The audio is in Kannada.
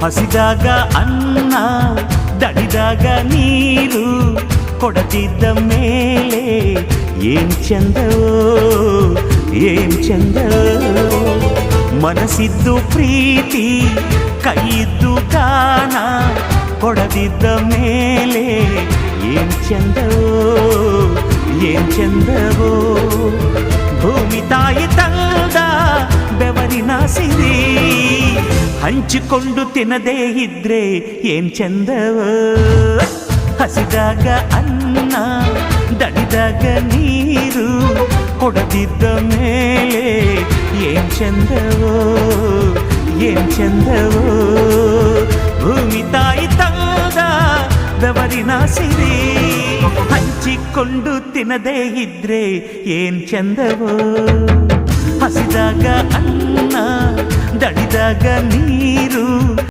ಹಸಿದಾಗ ಅನ್ನ ದಣಿದಾಗ ನೀರು ಕೊಡದಿದ್ದ ಮೇಲೆ ಏನ್ ಚಂದವೋ ಏನ್ ಚಂದವೋ ಮನಸ್ಸಿದ್ದು ಪ್ರೀತಿ ಕೈಯಿದ್ದು ದಾನ ಕೊಡದಿದ್ದ ಮೇಲೆ ಏನ್ ಚಂದವೋ ಏನ್ ಚಂದವೋ ಭೂಮಿ ತಾಯಿ ತಂದ ಬೆವರಿನ ಸಿರಿ ಹಂಚಿಕೊಂಡು ತಿನ್ನದೇ ಇದ್ರೆ ಏನ್ ಚಂದವೋ ಹಸಿದಾಗ ಅನ್ನ ದಣಿದಾಗ ನೀರು ಕೊಡದಿದ್ದ ಮೇಲೆ ಏನ್ ಚಂದವೋ ಏನ್ ಚಂದವೋ ಭೂಮಿ ತಾಯಿ ತಂದ ಬೆವರಿನ ಸಿರಿ ಹಂಚಿಕೊಂಡು ತಿನ್ನದೇ ಇದ್ರೆ ಏನ್ ಚಂದವೋ ಹಸಿದಾಗ ಅನ್ನ ದಣಿದಾಗ ನೀರು